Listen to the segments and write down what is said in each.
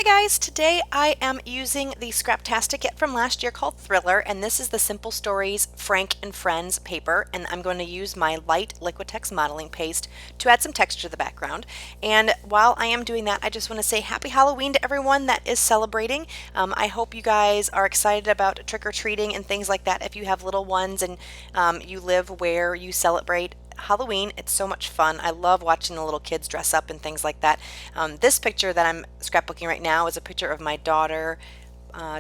Hi guys, today I am using the Scraptastic Kit from last year called Thriller, and this is the Simple Stories Frank and Friends paper, and I'm going to use my light Liquitex modeling paste to add some texture to the background. And while I am doing that, I just want to say happy Halloween to everyone that is celebrating. I hope you guys are excited about trick-or-treating and things like that if you have little ones and you live where you celebrate Halloween. It's so much fun. I love watching the little kids dress up and things like that. This picture that I'm scrapbooking right now is a picture of my daughter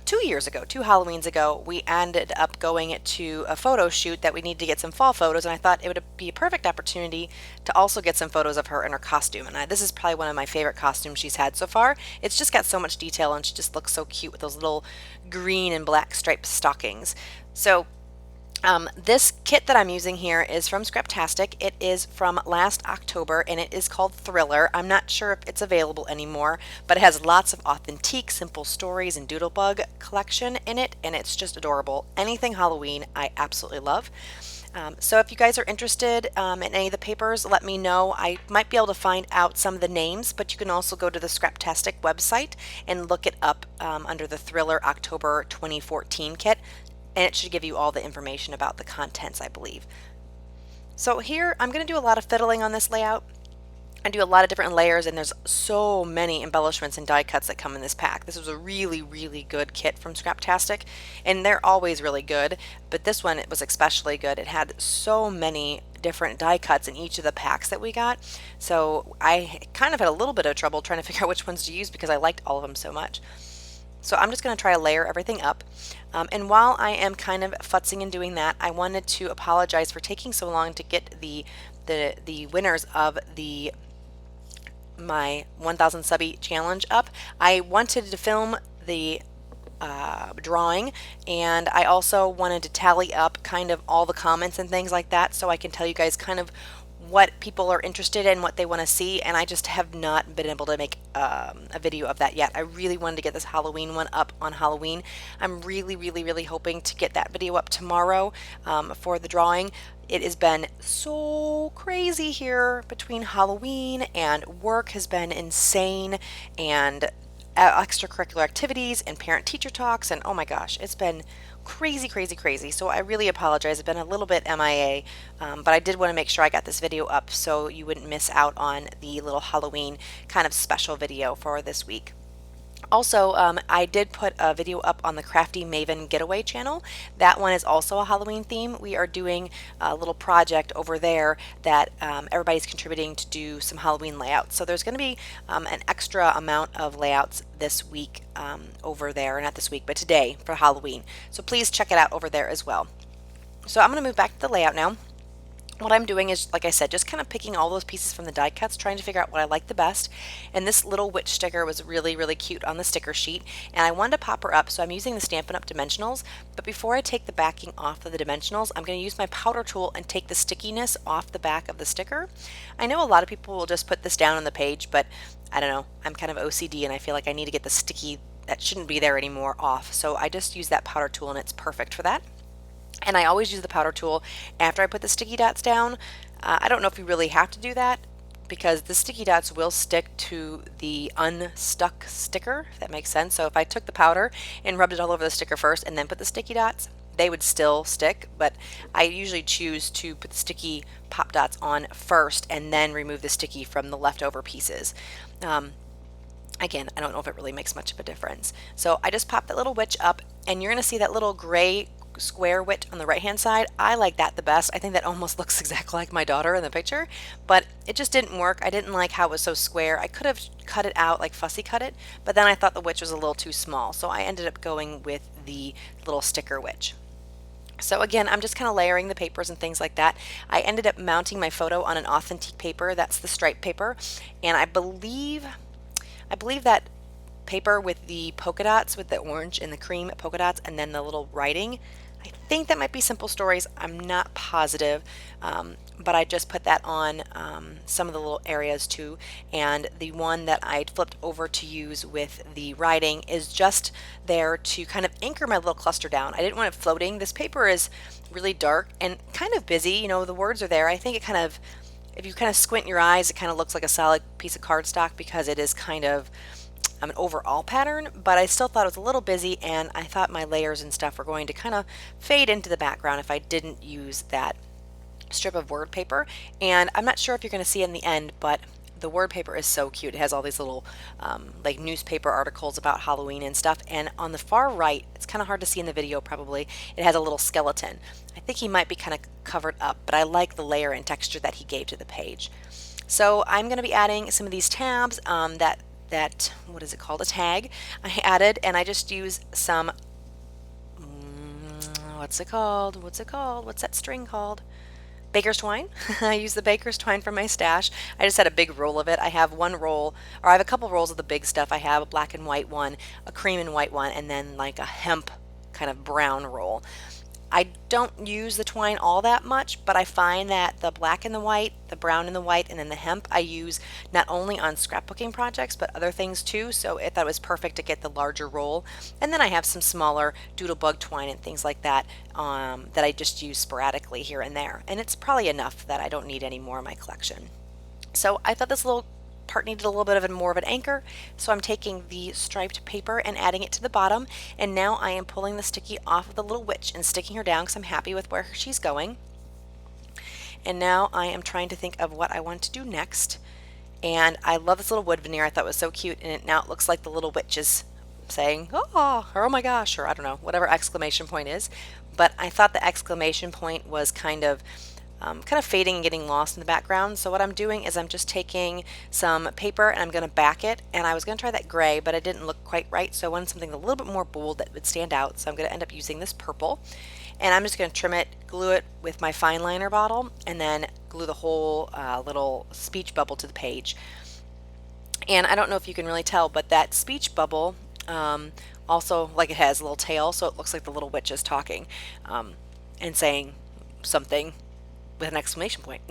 2 years ago, 2 Halloweens ago. We ended up going to a photo shoot that we need to get some fall photos, and I thought it would be a perfect opportunity to also get some photos of her in her costume. And this is probably one of my favorite costumes she's had so far. It's just got so much detail and she just looks so cute with those little green and black striped stockings. So this kit that I'm using here is from Scraptastic. It is from last October and it is called Thriller. I'm not sure if it's available anymore, but it has lots of authentic, simple stories and doodlebug collection in it, and it's just adorable. Anything Halloween, I absolutely love. So if you guys are interested in any of the papers, let me know. I might be able to find out some of the names, but you can also go to the Scraptastic website and look it up under the Thriller October 2014 kit. And it should give you all the information about the contents, I believe. So here I'm going to do a lot of fiddling on this layout. I do a lot of different layers, and there's so many embellishments and die cuts that come in this pack. This was a really, really good kit from Scraptastic, and they're always really good, but this one, it was especially good. It had so many different die cuts in each of the packs that we got, so I kind of had a little bit of trouble trying to figure out which ones to use because I liked all of them so much. So I'm just going to try to layer everything up. And while I am kind of futzing and doing that, I wanted to apologize for taking so long to get the winners of my 1000 subby challenge up. I wanted to film the drawing, and I also wanted to tally up kind of all the comments and things like that so I can tell you guys kind of what people are interested in, what they want to see, and I just have not been able to make a video of that yet. I really wanted to get this Halloween one up on Halloween. I'm really hoping to get that video up tomorrow for the drawing. It has been so crazy here between Halloween and work has been insane, and extracurricular activities and parent-teacher talks, and oh my gosh, it's been crazy. So I really apologize. I've been a little bit MIA, but I did want to make sure I got this video up so you wouldn't miss out on the little Halloween kind of special video for this week. Also, I did put a video up on the Crafty Maven Getaway channel. That one is also a Halloween theme. We are doing a little project over there that everybody's contributing to do some Halloween layouts. So there's going to be an extra amount of layouts this week over there, not this week, but today for Halloween. So please check it out over there as well. So I'm going to move back to the layout now. What I'm doing is, like I said, just kind of picking all those pieces from the die cuts, trying to figure out what I like the best. And this little witch sticker was really cute on the sticker sheet, and I wanted to pop her up, so I'm using the Stampin' Up! Dimensionals. But before I take the backing off of the dimensionals, I'm going to use my powder tool and take the stickiness off the back of the sticker. I know a lot of people will just put this down on the page, but I don't know, I'm kind of OCD and I feel like I need to get the sticky that shouldn't be there anymore off. So I just use that powder tool and it's perfect for that. And I always use the powder tool after I put the sticky dots down. I don't know if you really have to do that because the sticky dots will stick to the unstuck sticker, if that makes sense. So if I took the powder and rubbed it all over the sticker first and then put the sticky dots, they would still stick, but I usually choose to put the sticky pop dots on first and then remove the sticky from the leftover pieces. Again, I don't know if it really makes much of a difference. So I just popped that little witch up, and you're going to see that little gray square witch on the right hand side. I like that the best. I think that almost looks exactly like my daughter in the picture, but it just didn't work. I didn't like how it was so square. I could have cut it out, like fussy cut it, but then I thought the witch was a little too small, so I ended up going with the little sticker witch. So again, I'm just kind of layering the papers and things like that. I ended up mounting my photo on an authentic paper. That's the stripe paper, and I believe that paper with the polka dots, with the orange and the cream polka dots, and then the little writing, I think that might be Simple Stories. I'm not positive, but I just put that on some of the little areas too. And the one that I flipped over to use with the writing is just there to kind of anchor my little cluster down. I didn't want it floating. This paper is really dark and kind of busy. You know, the words are there. I think it kind of, if you kind of squint your eyes, it kind of looks like a solid piece of cardstock because it is kind of an overall pattern, but I still thought it was a little busy, and I thought my layers and stuff were going to kind of fade into the background if I didn't use that strip of word paper. And I'm not sure if you're going to see it in the end, but the word paper is so cute. It has all these little like newspaper articles about Halloween and stuff. And on the far right, it's kind of hard to see in the video probably, it has a little skeleton. I think he might be kind of covered up, but I like the layer and texture that he gave to the page. So I'm going to be adding some of these tabs that what is it called, a tag I added, and I just use some what's it called, what's that string called, baker's twine. I use the baker's twine from my stash. I just had a big roll of it. I have one roll, or I have a couple rolls of the big stuff. I have a black and white one, a cream and white one, and then like a hemp kind of brown roll. I don't use the twine all that much, but I find that the black and the white, the brown and the white, and then the hemp I use not only on scrapbooking projects, but other things too. So I thought it was perfect to get the larger roll. And then I have some smaller doodlebug twine and things like that that I just use sporadically here and there. And it's probably enough that I don't need any more in my collection. So I thought this little part needed a little bit of more of an anchor, so I'm taking the striped paper and adding it to the bottom, and now I am pulling the sticky off of the little witch and sticking her down because I'm happy with where she's going. And now I am trying to think of what I want to do next, and I love this little wood veneer. I thought it was so cute, and now it looks like the little witch is saying oh, or oh my gosh, or I don't know, whatever exclamation point is, but I thought the exclamation point was kind of fading and getting lost in the background. So what I'm doing is I'm just taking some paper and I'm going to back it, and I was going to try that gray, but it didn't look quite right, so I wanted something a little bit more bold that would stand out. So I'm going to end up using this purple, and I'm just going to trim it, glue it with my fine liner bottle, and then glue the whole little speech bubble to the page. And I don't know if you can really tell, but that speech bubble also, like, it has a little tail, so it looks like the little witch is talking and saying something with an exclamation point.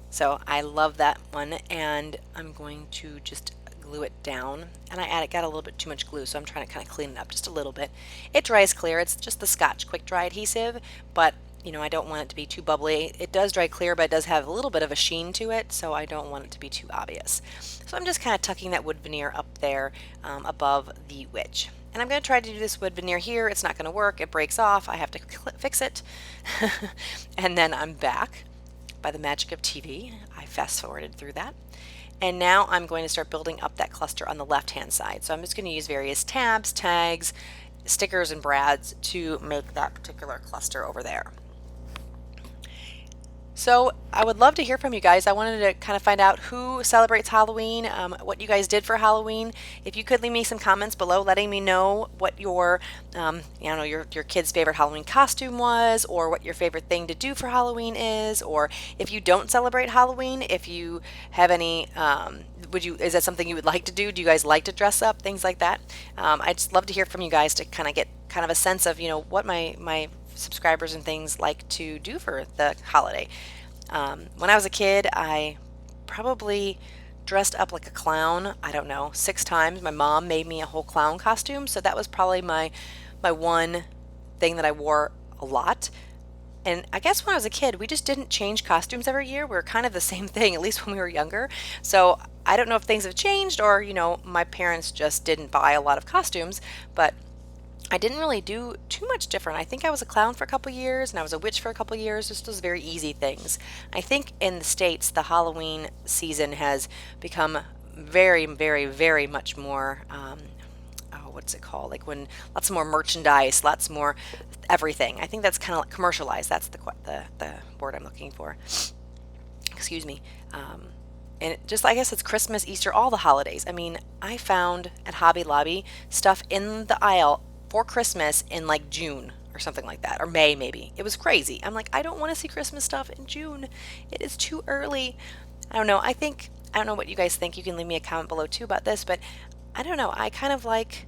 So I love that one, and I'm going to just glue it down, and I got a little bit too much glue, so I'm trying to kind of clean it up just a little bit. It dries clear. It's just the Scotch quick dry adhesive, but you know, I don't want it to be too bubbly. It does dry clear, but it does have a little bit of a sheen to it, so I don't want it to be too obvious. So I'm just kind of tucking that wood veneer up there above the witch. And I'm going to try to do this wood veneer here. It's not going to work. It breaks off. I have to fix it. And then I'm back by the magic of TV. I fast forwarded through that. And now I'm going to start building up that cluster on the left-hand side. So I'm just going to use various tabs, tags, stickers, and brads to make that particular cluster over there. So I would love to hear from you guys. I wanted to kind of find out who celebrates Halloween, what you guys did for Halloween. If you could leave me some comments below letting me know what your kid's favorite Halloween costume was, or what your favorite thing to do for Halloween is, or if you don't celebrate Halloween, if you have any, is that something you would like to do? Do you guys like to dress up? Things like that. I'd just love to hear from you guys to kind of get kind of a sense of, what my subscribers and things like to do for the holiday. When I was a kid, I probably dressed up like a clown, I don't know, 6 times. My mom made me a whole clown costume, so that was probably my one thing that I wore a lot. And I guess when I was a kid, we just didn't change costumes every year. We were kind of the same thing, at least when we were younger. So I don't know if things have changed, or my parents just didn't buy a lot of costumes, but I didn't really do too much different. I think I was a clown for a couple years, and I was a witch for a couple years. Just those very easy things. I think in the States, the Halloween season has become very, very, very much more, what's it called? Like when lots more merchandise, lots more everything. I think that's kind of like commercialized. That's the word I'm looking for. Excuse me. And I guess it's Christmas, Easter, all the holidays. I mean, I found at Hobby Lobby stuff in the aisle for Christmas in like June or something like that, or May maybe. It was crazy. I'm like, I don't want to see Christmas stuff in June. It is too early. I don't know. I don't know what you guys think. You can leave me a comment below too about this, but I don't know. I kind of like,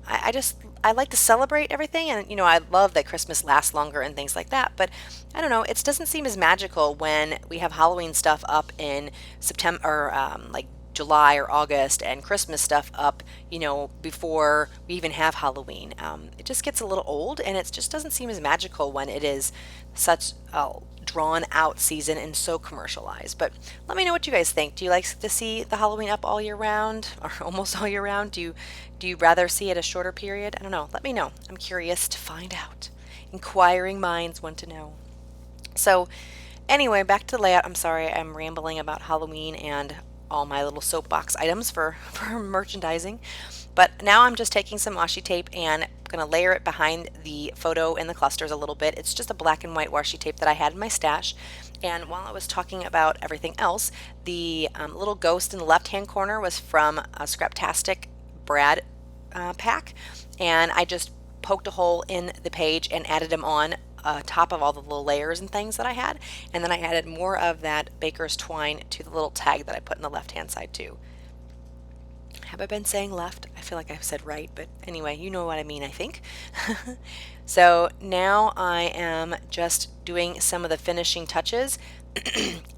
I like to celebrate everything, and I love that Christmas lasts longer and things like that, but I don't know, it doesn't seem as magical when we have Halloween stuff up in September, or like July or August and Christmas stuff up, you know, before we even have Halloween. It just gets a little old, and it just doesn't seem as magical when it is such a drawn out season and so commercialized. But let me know what you guys think. Do you like to see the Halloween up all year round, or almost all year round? Do you rather see it a shorter period? I don't know. Let me know. I'm curious to find out. Inquiring minds want to know. So anyway, back to the layout. I'm sorry I'm rambling about Halloween and all my little soapbox items for merchandising. But now I'm just taking some washi tape and going to layer it behind the photo in the clusters a little bit. It's just a black and white washi tape that I had in my stash. And while I was talking about everything else, the little ghost in the left-hand corner was from a Scraptastic Brad pack. And I just poked a hole in the page and added them on top of all the little layers and things that I had. And then I added more of that baker's twine to the little tag that I put in the left-hand side too. Have I been saying left? I feel like I've said right, but anyway, you know what I mean, I think. So now I am just doing some of the finishing touches,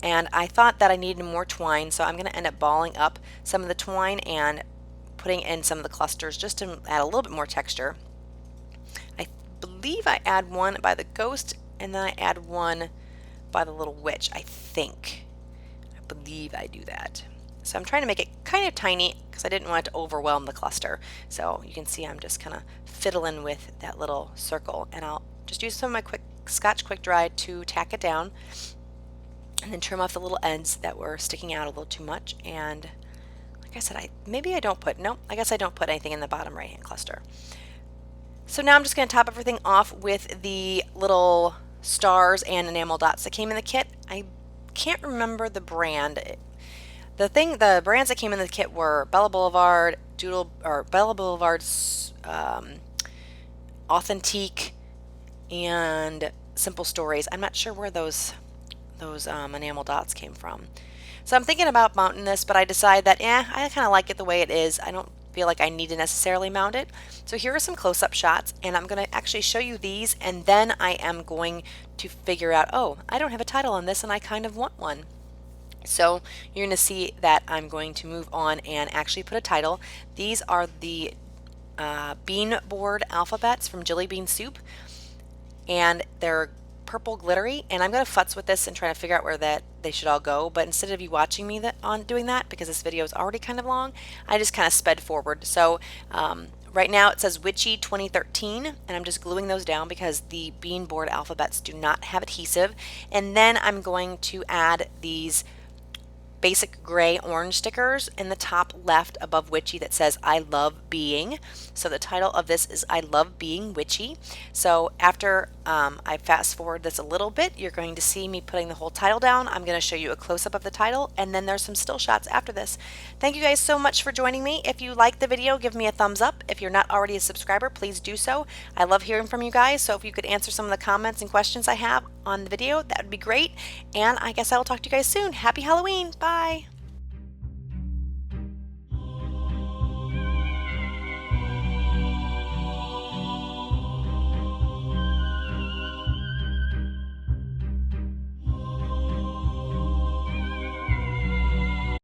and I thought that I needed more twine, so I'm going to end up balling up some of the twine and putting in some of the clusters just to add a little bit more texture. I believe I add one by the ghost, and then I add one by the little witch, I think. I believe I do that. So I'm trying to make it kind of tiny because I didn't want it to overwhelm the cluster. So you can see I'm just kind of fiddling with that little circle, and I'll just use some of my Scotch Quick Dry to tack it down and then trim off the little ends that were sticking out a little too much. And like I said, I guess I don't put anything in the bottom right hand cluster. So now I'm just going to top everything off with the little stars and enamel dots that came in the kit. I can't remember the brand. The brands that came in the kit were Bella Boulevard, Bella Boulevard's Authentique, and Simple Stories. I'm not sure where those enamel dots came from. So I'm thinking about mounting this, but I decide that I kind of like it the way it is. I don't feel like I need to necessarily mount it. So here are some close-up shots, and I'm going to actually show you these, and then I am going to figure out, oh, I don't have a title on this, and I kind of want one. So you're going to see that I'm going to move on and actually put a title. These are the bean board alphabets from Jelly Bean Soup, and they're purple glittery, and I'm going to futz with this and try to figure out where they should all go. But instead of you watching me on doing that, because this video is already kind of long, I just kind of sped forward. So right now it says Witchy 2013, and I'm just gluing those down because the bean board alphabets do not have adhesive. And then I'm going to add these basic gray orange stickers in the top left above Witchy that says I love being. So the title of this is I love being Witchy. So after I fast forward this a little bit, you're going to see me putting the whole title down. I'm going to show you a close-up of the title, and then there's some still shots after this. Thank you guys so much for joining me. If you liked the video, give me a thumbs up. If you're not already a subscriber, please do so. I love hearing from you guys, so if you could answer some of the comments and questions I have on the video, that would be great. And I guess I will talk to you guys soon. Happy Halloween. Bye.